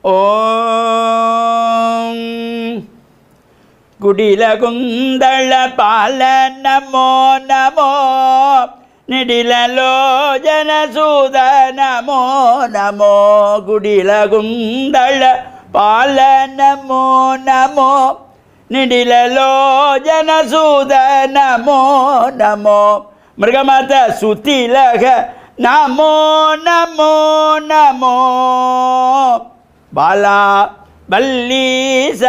ஓம் குடிலகுந்தள பால நமோ நமோ நிடிலலோஜன சூத நமோ நமோ குடிலகுந்தள பால நமோ நமோ நிடிலலோஜன சூத நமோ நமோ மிருகமத சுத்திலக நமோ நமோ நமோ பாலா பல்லீச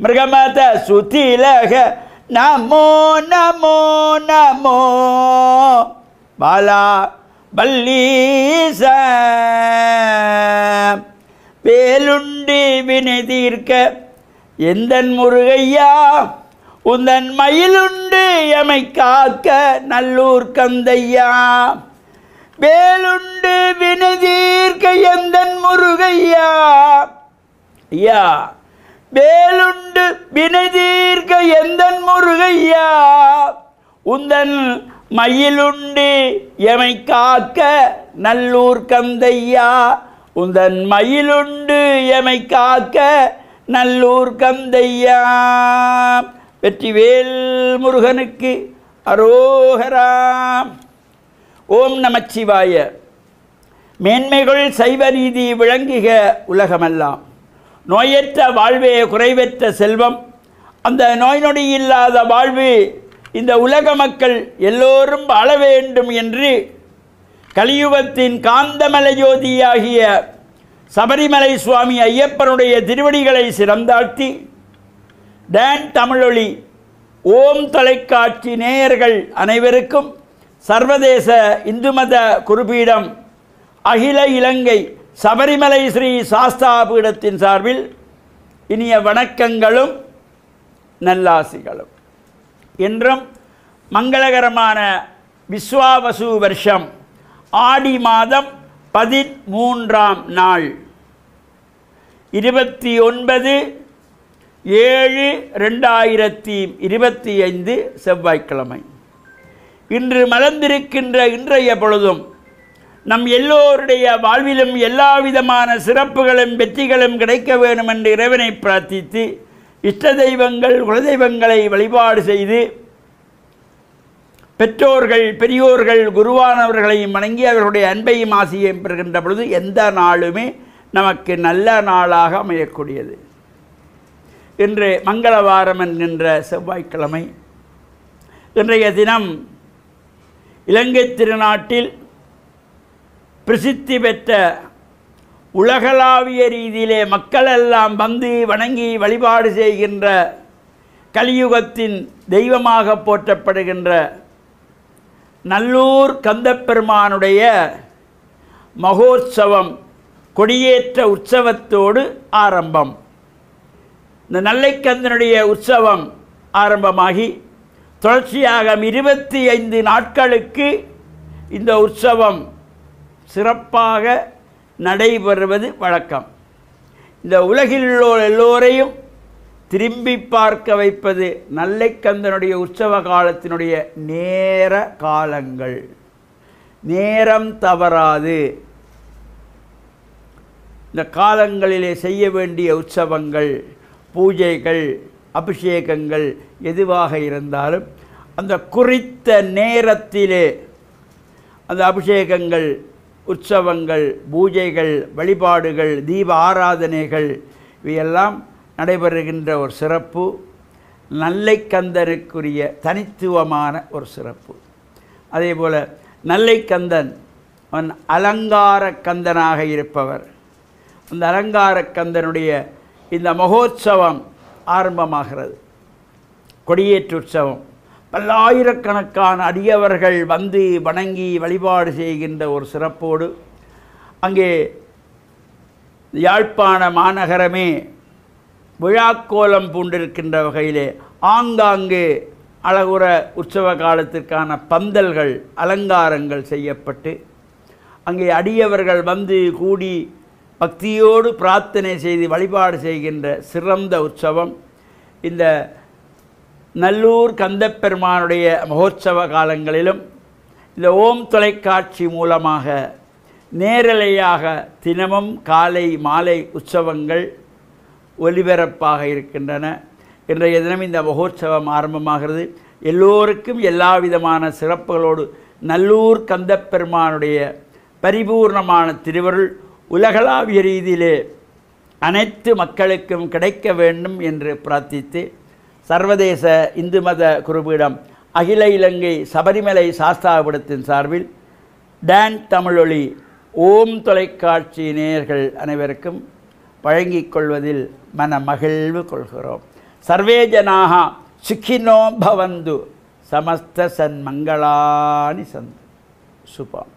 மிருகமத சுத்திலக நமோ நமோ நமோ பாலா பல்லீச வேலுண்டு வினை தீர்க்க எந்தன் முருகையா உந்தன் மயிலுண்டு எமை காக்க நல்லூர் கந்தையா வேலுண்டு வினை தீர்க்க எந்தன் முருகையா ஐயா வேலுண்டு வினை தீர்க்க எந்தன் முருகையா உந்தன் மயிலுண்டு எமை காக்க நல்லூர் கந்தையா உந்தன் மயிலுண்டு எமை காக்க நல்லூர் கந்தையா வெற்றிவேல் முருகனுக்கு அரோகரா. ஓம் நமச்சிவாய. மேன்மைகள் சைவ நீதி விளங்குக உலகமெல்லாம். நோயற்ற வாழ்வே குறைவற்ற செல்வம். அந்த நோய் நொடி இல்லாத வாழ்வு இந்த உலக மக்கள் எல்லோரும் வாழ வேண்டும் என்று கலியுகத்தின் காந்தமலை ஜோதியாகிய சபரிமலை சுவாமி ஐயப்பனுடைய திருவடிகளை சிறந்தாழ்த்தி டான் தமிழொலி ஓம் தொலைக்காட்சி நேயர்கள் அனைவருக்கும் சர்வதேச இந்து மத குருபீடம் அகில இலங்கை சபரிமலை ஸ்ரீ சாஸ்தா பீடத்தின் சார்பில் இனிய வணக்கங்களும் நல்லாசிகளும். இன்றும் மங்களகரமான விஸ்வாவசு வருஷம் ஆடி மாதம் 13ஆம் நாள் 29/7/2025 செவ்வாய்க்கிழமை. இன்று மலர்ந்திருக்கின்ற இன்றைய பொழுதும் நம் எல்லோருடைய வாழ்விலும் எல்லா விதமான சிறப்புகளும் வெற்றிகளும் கிடைக்க வேண்டும் என்று இறைவனை பிரார்த்தித்து இஷ்ட தெய்வங்கள் குலதெய்வங்களை வழிபாடு செய்து பெற்றோர்கள் பெரியோர்கள் குருவானவர்களையும் வணங்கி அவர்களுடைய அன்பையும் ஆசியையும் பெறுகின்ற பொழுது எந்த நாளுமே நமக்கு நல்ல நாளாக அமையக்கூடியது. இன்று மங்களவாரம் என்கின்ற செவ்வாய்க்கிழமை. இன்றைய தினம் இலங்கை திருநாட்டில் பிரசித்தி பெற்ற உலகளாவிய ரீதியிலே மக்களெல்லாம் வந்து வணங்கி வழிபாடு செய்கின்ற கலியுகத்தின் தெய்வமாக போற்றப்படுகின்ற நல்லூர் கந்தப்பெருமானுடைய மகோற்சவம் கொடியேற்ற உற்சவத்தோடு ஆரம்பம். இந்த நல்லைக்கந்தனுடைய உற்சவம் ஆரம்பமாகி தொடர்ச்சியாக 25 நாட்களுக்கு இந்த உற்சவம் சிறப்பாக நடைபெறுவது வழக்கம். இந்த உலகில் உள்ள எல்லோரையும் திரும்பி பார்க்க வைப்பது நல்லைக்கந்தனுடைய உற்சவ காலத்தினுடைய நேர காலங்கள். நேரம் தவறாது இந்த காலங்களிலே செய்ய வேண்டிய உற்சவங்கள் பூஜைகள் அபிஷேகங்கள் எதுவாக இருந்தாலும் அந்த குறித்த நேரத்திலே அந்த அபிஷேகங்கள் உற்சவங்கள் பூஜைகள் வழிபாடுகள் தீப ஆராதனைகள் இவையெல்லாம் நடைபெறுகின்ற ஒரு சிறப்பு நல்லைக்கந்தனுக்குரிய தனித்துவமான ஒரு சிறப்பு. அதே போல் நல்லைக்கந்தன் அவன் அலங்கார கந்தனாக இருப்பவர். அந்த அலங்கார கந்தனுடைய இந்த மகோற்சவம் ஆரம்பமாகிறது. கொடியேற்று உற்சவம் பல்லாயிரக்கணக்கான அடியவர்கள் வந்து வணங்கி வழிபாடு செய்கின்ற ஒரு சிறப்போடு அங்கே யாழ்ப்பாண மாநகரமே விழாக்கோலம் பூண்டிருக்கின்ற வகையிலே ஆங்காங்கே அழகுற உற்சவ காலத்திற்கான பந்தல்கள் அலங்காரங்கள் செய்யப்பட்டு அங்கே அடியவர்கள் வந்து கூடி பக்தியோடு பிரார்த்தனை செய்து வழிபாடு செய்கின்ற சிறந்த உற்சவம் இந்த நல்லூர் கந்தப்பெருமானுடைய மகோற்சவ காலங்களிலும் இந்த ஓம் தொலைக்காட்சி மூலமாக நேரலையாக தினமும் காலை மாலை உற்சவங்கள் ஒலிபரப்பாக இருக்கின்றன. இன்றைய தினம் இந்த மகோற்சவம் ஆரம்பமாகிறது. எல்லோருக்கும் எல்லா விதமான சிறப்புகளோடு நல்லூர் கந்தப்பெருமானுடைய பரிபூர்ணமான திருவருள் உலகளாவிய ரீதியிலே அனைத்து மக்களுக்கும் கிடைக்க வேண்டும் என்று பிரார்த்தித்து, சர்வதேச இந்து மத குருபீடம் அகில இலங்கை சபரிமலை சாஸ்தாபீடத்தின் சார்பில் டான் தமிழொலி ஓம் தொலைக்காட்சி நேயர்கள் அனைவருக்கும் வழங்கிக் கொள்வதில் மன மகிழ்வு கொள்கிறோம். சர்வே ஜனாக சுக்கினோ பவந்து சமஸ்த சன்மங்களானி சந்து. சுபம்.